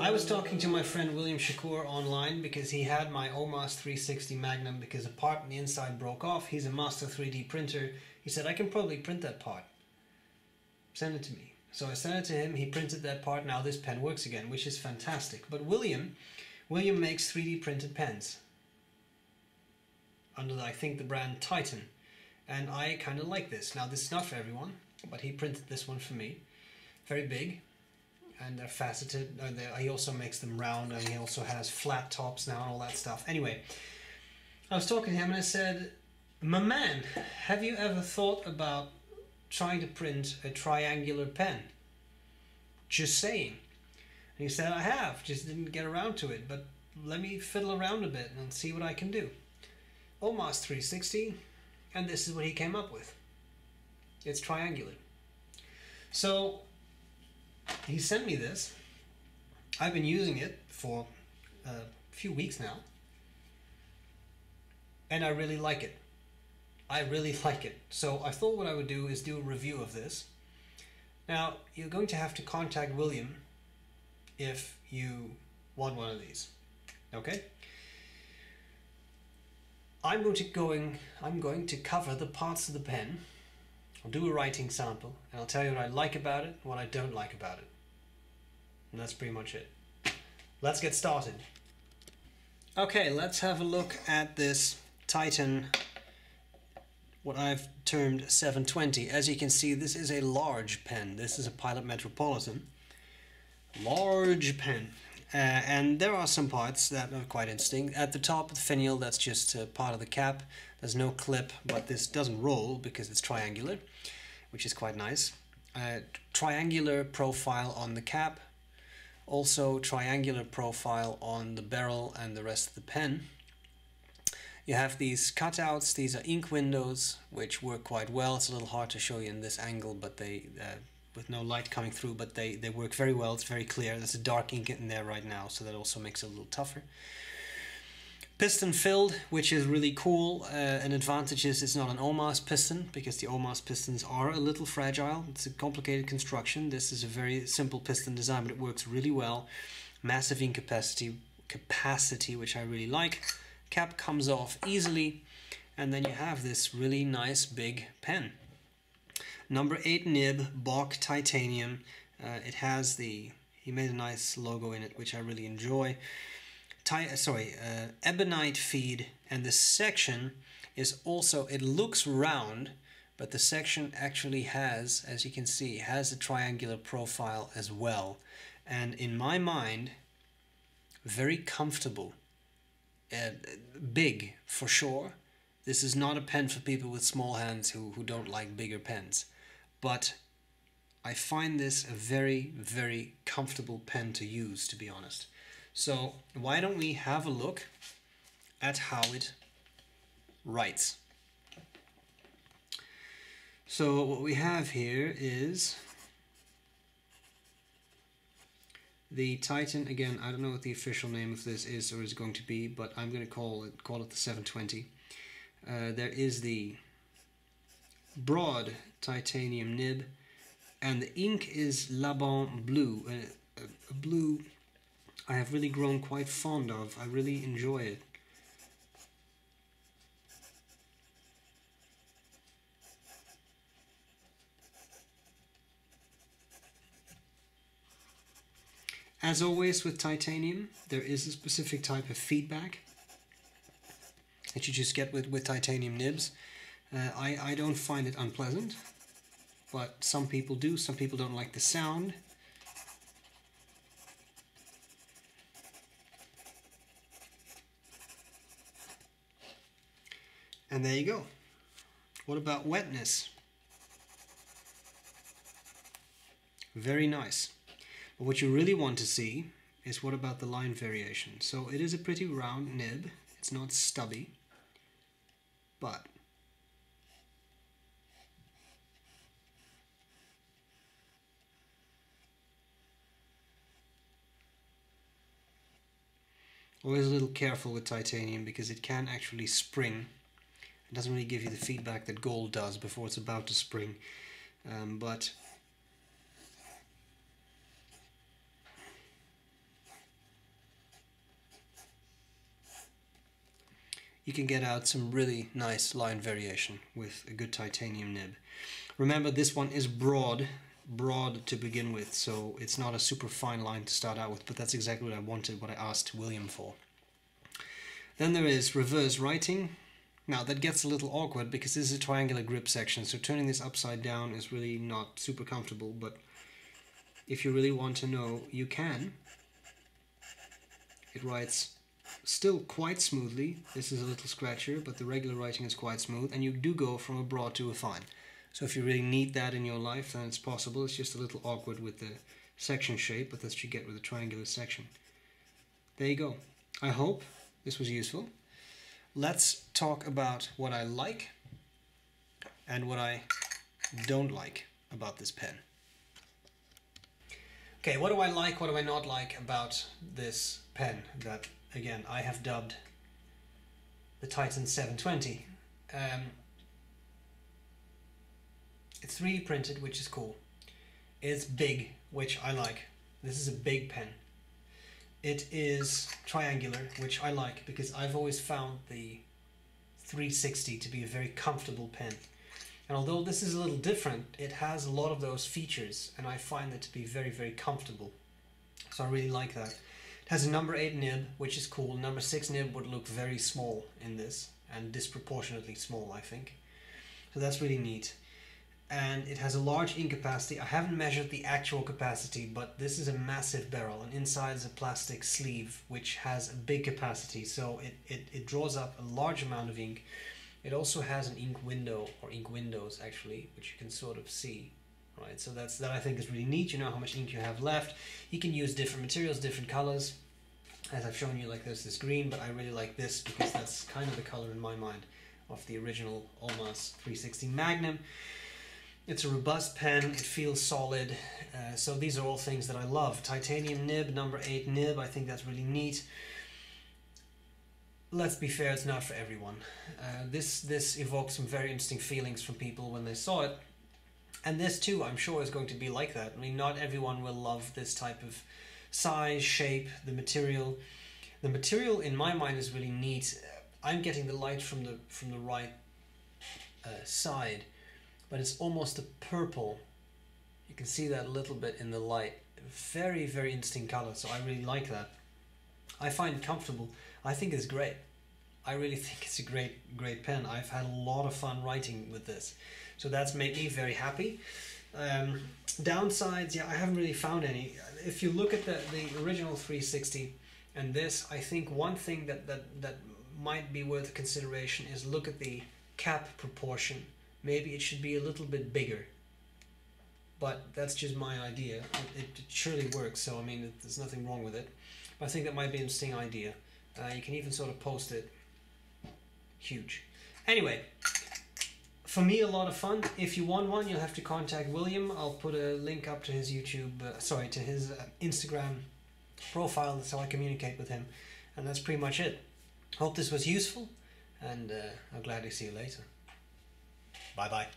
I was talking to my friend William Shakur online because he had my OMAS 360 Magnum because a part on the inside broke off. He's a master 3D printer. He said, I can probably print that part. Send it to me. So I sent it to him. He printed that part. Now this pen works again, which is fantastic. But William makes 3D printed pens under, I think, the brand Titan. And I kind of like this. Now this is not for everyone, but he printed this one for me. Very big. And they're faceted. He also makes them round, and he also has flat tops now and all that stuff. Anyway, I was talking to him and I said, my man, have you ever thought about trying to print a triangular pen? Just saying. And he said, I have, just didn't get around to it, but let me fiddle around a bit and see what I can do. OMAS 360, and this is what he came up with. It's triangular. So he sent me this. I've been using it for a few weeks now, and I really like it. I really like it. So I thought what I would do is do a review of this. Now, you're going to have to contact William if you want one of these. Okay? I'm going to cover the parts of the pen. I'll do a writing sample, and I'll tell you what I like about it and what I don't like about it. And that's pretty much it. Let's get started. Okay, let's have a look at this Titan, what I've termed 720. As you can see, this is a large pen. This is a Pilot Metropolitan. Large pen. And there are some parts that are quite interesting. At the top of the finial, that's just part of the cap. There's no clip, but this doesn't roll because it's triangular, which is quite nice. Triangular profile on the cap. Also triangular profile on the barrel and the rest of the pen. You have these cutouts. These are ink windows, which work quite well. It's a little hard to show you in this angle, but they with no light coming through, but they work very well. It's very clear. There's a dark ink in there right now, so that also makes it a little tougher. Piston filled, which is really cool. An advantage is it's not an OMAS piston, because the OMAS pistons are a little fragile. It's a complicated construction. This is a very simple piston design, but it works really well. Massive capacity, which I really like. Cap comes off easily, and then you have this really nice big pen. Number 8 nib, B.R.E titanium. It has he made a nice logo in it, which I really enjoy. Ebonite feed, and the section is also, it looks round, but the section actually has, as you can see, has a triangular profile as well. And in my mind, very comfortable. Big for sure. This is not a pen for people with small hands who don't like bigger pens, but I find this a very, very comfortable pen to use, to be honest. So why don't we have a look at how it writes. So what we have here is the Titan. Again, I don't know what the official name of this is or is going to be, but I'm going to call it the 720. There is the broad titanium nib, and the ink is Laban blue, a blue I have really grown quite fond of. I really enjoy it. As always with titanium, there is a specific type of feedback that you just get with titanium nibs. I don't find it unpleasant, but some people do. Some people don't like the sound. And there you go. What about wetness? Very nice. But what you really want to see is what about the line variation. So it is a pretty round nib. It's not stubby, but always a little careful with titanium because it can actually spring. It doesn't really give you the feedback that gold does before it's about to spring, but you can get out some really nice line variation with a good titanium nib. Remember, this one is broad to begin with, so it's not a super fine line to start out with, but that's exactly what I wanted, what I asked William for. Then there is reverse writing. Now that gets a little awkward because this is a triangular grip section, so turning this upside down is really not super comfortable, but if you really want to know, you can. It writes still quite smoothly. This is a little scratchier, but the regular writing is quite smooth, and you do go from a broad to a fine. So if you really need that in your life, then it's possible. It's just a little awkward with the section shape, but that's what you get with a triangular section. There you go. I hope this was useful. Let's talk about what I like and what I don't like about this pen. Okay, what do I like, what do I not like about this pen that, again, I have dubbed the Titan 720. It's 3D printed, which is cool. It's big, which I like. This is a big pen. It is triangular, which I like because I've always found the 360 to be a very comfortable pen. And although this is a little different, it has a lot of those features, and I find it to be very, very comfortable. So I really like that. It has a number 8 nib, which is cool. Number 6 nib would look very small in this, and disproportionately small, I think. So that's really neat. And it has a large ink capacity. I haven't measured the actual capacity, but this is a massive barrel, and inside is a plastic sleeve which has a big capacity, so it draws up a large amount of ink. It also has an ink window, or ink windows actually, which you can sort of see, right? So that I think is really neat. You know how much ink you have left. You can use different materials, different colors. As I've shown you, like there's this green, but I really like this because that's kind of the color in my mind of the original Olma's 360 Magnum. It's a robust pen, it feels solid, so these are all things that I love. Titanium nib, number 8 nib, I think that's really neat. Let's be fair, it's not for everyone. This evoked some very interesting feelings from people when they saw it, and this too, I'm sure, is going to be like that. I mean, not everyone will love this type of size, shape, the material. The material, in my mind, is really neat. I'm getting the light from the right side, but it's almost a purple. You can see that a little bit in the light. Very, very interesting color, so I really like that. I find it comfortable. I think it's great. I really think it's a great pen. I've had a lot of fun writing with this, so that's made me very happy. Downsides, yeah, I haven't really found any. If you look at the original 360 and this, I think one thing that might be worth consideration is look at the cap proportion. Maybe it should be a little bit bigger, but that's just my idea. It surely works, so I mean, there's nothing wrong with it. But I think that might be an interesting idea. You can even sort of post it huge. Anyway, for me, a lot of fun. If you want one, you'll have to contact William. I'll put a link up to his to his Instagram profile. That's how I communicate with him. And that's pretty much it. Hope this was useful, and I'll gladly see you later. Bye-bye.